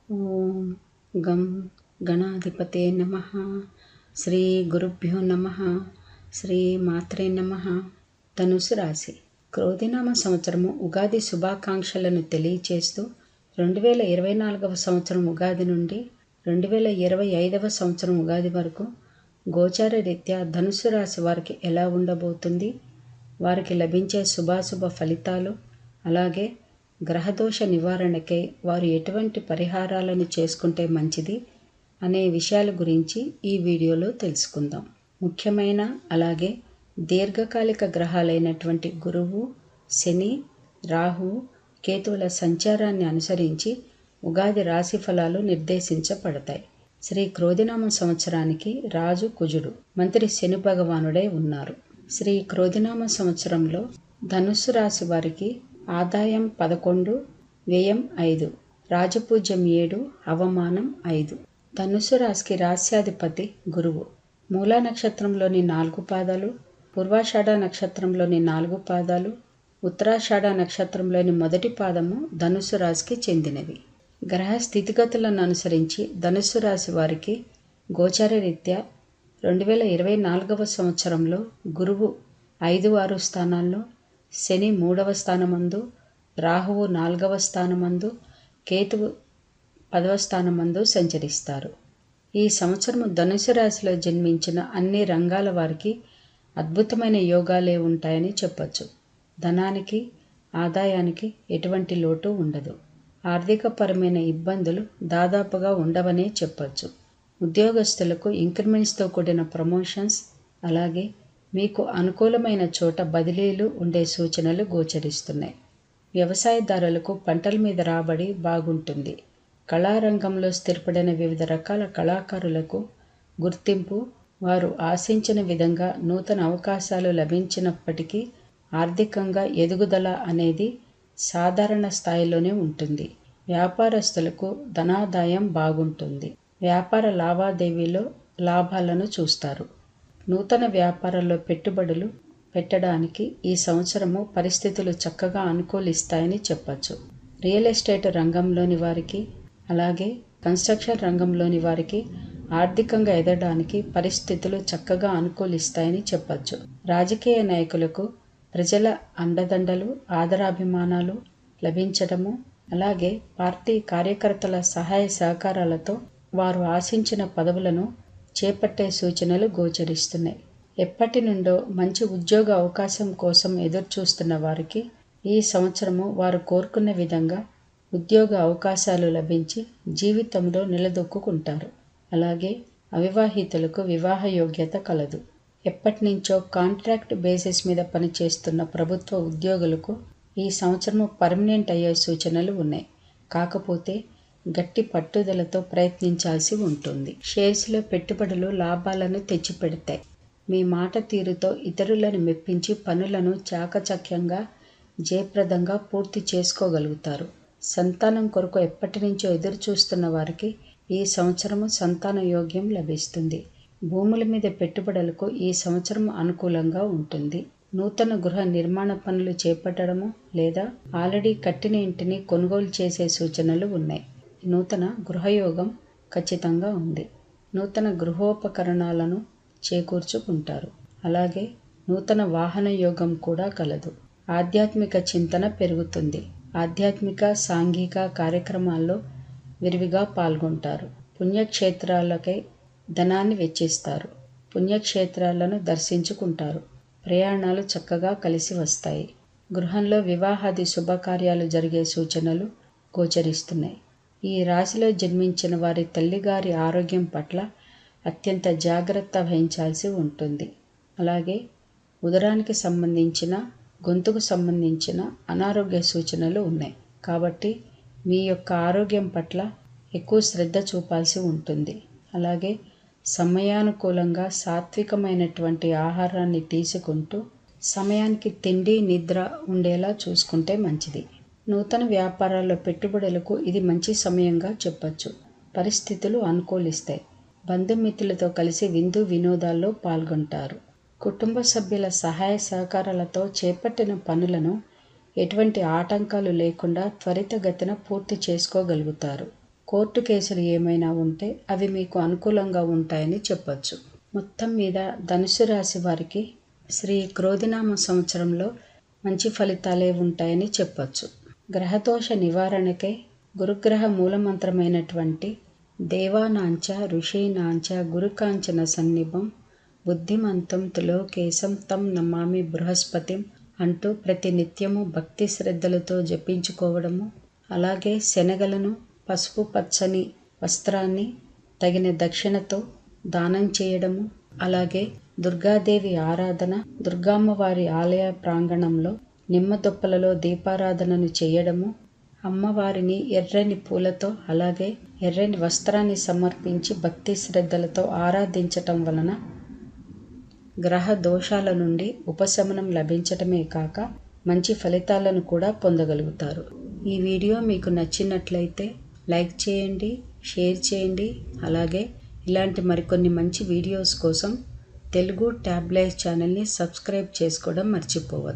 ఓం గం గణాధిపతే నమః. శ్రీ గురుభ్యో నమః. శ్రీ మాత్రే నమః. ధనుసు రాశి క్రోధినామ సంవత్సరము ఉగాది శుభాకాంక్షలను తెలియచేస్తూ 2024వ సంవత్సరం ఉగాది నుండి 2025వ సంవత్సరం ఉగాది వరకు గోచార రీత్యా ధనుసు రాశి వారికి ఎలా ఉండబోతుంది, వారికి లభించే శుభాశుభ ఫలితాలు, అలాగే గ్రహదోష నివారణకై వారు ఎటువంటి పరిహారాలను చేసుకుంటే మంచిది అనే విషయాల గురించి ఈ వీడియోలో తెలుసుకుందాం. ముఖ్యమైన అలాగే దీర్ఘకాలిక గ్రహాలైనటువంటి గురువు, శని, రాహువు, కేతువుల సంచారాన్ని అనుసరించి ఉగాది రాశి ఫలాలు నిర్దేశించబడతాయి. శ్రీ క్రోధినామ సంవత్సరానికి రాజు కుజుడు, మంత్రి శని భగవానుడై ఉన్నారు. శ్రీ క్రోధినామ సంవత్సరంలో ధనుస్సు రాశి వారికి ఆదాయం 11, వ్యయం 5, రాజపూజ్యం 7, అవమానం 5. ధనుస్సు రాశికి రాశ్యాధిపతి గురువు. మూలా నక్షత్రంలోని 4 పాదాలు, పూర్వాషాఢ నక్షత్రంలోని 4 పాదాలు, ఉత్తరాషాఢ నక్షత్రంలోని మొదటి పాదము ధనుస్సు రాశికి చెందినవి. గ్రహ స్థితిగతులను అనుసరించి ధనుస్సు రాశి వారికి గోచార రీత్యా 2024వ సంవత్సరంలో గురువు 5, 6 స్థానాల్లో, శని 3వ స్థానమందు, రాహువు 4వ స్థానమందు, కేతువు 10వ స్థానమందు సంచరిస్తారు. ఈ సంవత్సరము ధనుసు రాశిలో జన్మించిన అన్ని రంగాల వారికి అద్భుతమైన యోగాలే ఉంటాయని చెప్పచ్చు. ధనానికి, ఆదాయానికి ఎటువంటి లోటు ఉండదు. ఆర్థికపరమైన ఇబ్బందులు దాదాపుగా ఉండవనే చెప్పచ్చు. ఉద్యోగస్తులకు ఇంక్రిమెంట్స్తో కూడిన ప్రమోషన్స్, అలాగే మీకు అనుకూలమైన చోట బదిలీలు ఉండే సూచనలు గోచరిస్తున్నాయి. వ్యవసాయదారులకు పంటల మీద రాబడి బాగుంటుంది. కళారంగంలో స్థిరపడిన వివిధ రకాల కళాకారులకు గుర్తింపు, వారు ఆశించిన విధంగా నూతన అవకాశాలు లభించినప్పటికీ ఆర్థికంగా ఎదుగుదల అనేది సాధారణ స్థాయిలోనే ఉంటుంది. వ్యాపారస్తులకు ధనాదాయం బాగుంటుంది. వ్యాపార లావాదేవీలో లాభాలను చూస్తారు. నూతన వ్యాపారాల్లో పెట్టుబడులు పెట్టడానికి ఈ సంవత్సరము పరిస్థితులు చక్కగా అనుకూలిస్తాయని చెప్పచ్చు. రియల్ ఎస్టేట్ రంగంలోని వారికి, అలాగే కన్స్ట్రక్షన్ రంగంలోని వారికి ఆర్థికంగా ఎదగడానికి పరిస్థితులు చక్కగా అనుకూలిస్తాయని చెప్పచ్చు. రాజకీయ నాయకులకు ప్రజల అండదండలు, ఆదరాభిమానాలు లభించడము, అలాగే పార్టీ కార్యకర్తల సహాయ సహకారాలతో వారు ఆశించిన పదవులను చేపట్టే సూచనలు గోచరిస్తున్నాయి. ఎప్పటి నుండో మంచి ఉద్యోగ అవకాశం కోసం ఎదురుచూస్తున్న వారికి ఈ సంవత్సరము వారు కోరుకున్న విధంగా ఉద్యోగ అవకాశాలు లభించి జీవితంలో నిలదొక్కుంటారు. అలాగే అవివాహితులకు వివాహ యోగ్యత కలదు. ఎప్పటి నుంచో కాంట్రాక్ట్ బేసిస్ మీద పనిచేస్తున్న ప్రభుత్వ ఉద్యోగులకు ఈ సంవత్సరము పర్మనెంట్ అయ్యే సూచనలు ఉన్నాయి. కాకపోతే గట్టి పట్టుదలతో ప్రయత్నించాల్సి ఉంటుంది. షేర్స్లో పెట్టుబడులు లాభాలను తెచ్చిపెడతాయి. మీ మాట తీరుతో ఇతరులను మెప్పించి పనులను చాకచక్యంగా, జయప్రదంగా పూర్తి చేసుకోగలుగుతారు. సంతానం కొరకు ఎప్పటి నుంచో ఎదురు చూస్తున్న వారికి ఈ సంవత్సరము సంతాన యోగ్యం లభిస్తుంది. భూముల మీద పెట్టుబడులకు ఈ సంవత్సరం అనుకూలంగా ఉంటుంది. నూతన గృహ నిర్మాణ పనులు చేపట్టడము లేదా ఆల్రెడీ కట్టిన ఇంటిని కొనుగోలు చేసే సూచనలు ఉన్నాయి. నూతన గృహయోగం ఖచ్చితంగా ఉంది. నూతన గృహోపకరణాలను చేకూర్చుకుంటారు. అలాగే నూతన వాహన యోగం కూడా కలదు. ఆధ్యాత్మిక చింతన పెరుగుతుంది. ఆధ్యాత్మిక, సాంఘిక కార్యక్రమాల్లో విరివిగా పాల్గొంటారు. పుణ్యక్షేత్రాలకై ధనాన్ని వెచ్చిస్తారు. పుణ్యక్షేత్రాలను దర్శించుకుంటారు. ప్రయాణాలు చక్కగా కలిసి వస్తాయి. గృహంలో వివాహాది శుభకార్యాలు జరిగే సూచనలు గోచరిస్తున్నాయి. ఈ రాశిలో జన్మించిన వారి తల్లిగారి ఆరోగ్యం పట్ల అత్యంత జాగ్రత్త వహించాల్సి ఉంటుంది. అలాగే ఉదరానికి సంబంధించిన, గొంతుకు సంబంధించిన అనారోగ్య సూచనలు ఉన్నాయి. కాబట్టి మీ యొక్క ఆరోగ్యం పట్ల ఎక్కువ శ్రద్ధ చూపాల్సి ఉంటుంది. అలాగే సమయానుకూలంగా సాత్వికమైనటువంటి ఆహారాన్ని తీసుకుంటూ సమయానికి తిండి, నిద్ర ఉండేలా చూసుకుంటే మంచిది. నూతన వ్యాపారాల్లో పెట్టుబడులకు ఇది మంచి సమయంగా చెప్పచ్చు. పరిస్థితులు అనుకూలిస్తాయి. బంధుమిత్రులతో కలిసి విందు వినోదాల్లో పాల్గొంటారు. కుటుంబ సభ్యుల సహాయ సహకారాలతో చేపట్టిన పనులను ఎటువంటి ఆటంకాలు లేకుండా త్వరితగతిన పూర్తి చేసుకోగలుగుతారు. కోర్టు కేసులు ఏమైనా ఉంటే అవి మీకు అనుకూలంగా ఉంటాయని చెప్పొచ్చు. మొత్తం మీద ధనుసు రాశి వారికి శ్రీ క్రోధినామ సంవత్సరంలో మంచి ఫలితాలే ఉంటాయని చెప్పొచ్చు. గ్రహదోష నివారణకై గురుగ్రహ మూలమంత్రమైనటువంటి దేవానాంచ ఋషీనాంచ గురుకాంచన సన్నిభం బుద్ధిమంతం తులోకేశం తం నమామి బృహస్పతిం అంటూ ప్రతి నిత్యము భక్తి శ్రద్ధలతో జపించుకోవడము, అలాగే శనగలను పసుపు పచ్చని వస్త్రాన్ని తగిన దక్షిణతో దానం చేయడము, అలాగే దుర్గాదేవి ఆరాధన, దుర్గామ్మవారి ఆలయ ప్రాంగణంలో నిమ్మదొప్పలలో దీపారాధనను చేయడము, అమ్మవారిని ఎర్రని పూలతో అలాగే ఎర్రని వస్త్రాన్ని సమర్పించి భక్తి శ్రద్ధలతో ఆరాధించటం వలన గ్రహ దోషాల నుండి ఉపశమనం లభించటమే కాక మంచి ఫలితాలను కూడా పొందగలుగుతారు. ఈ వీడియో మీకు నచ్చినట్లయితే లైక్ చేయండి, షేర్ చేయండి. అలాగే ఇలాంటి మరికొన్ని మంచి వీడియోస్ కోసం తెలుగు ట్యాబ్లైట్ ఛానల్ని సబ్స్క్రైబ్ చేసుకోవడం మర్చిపోవద్దు.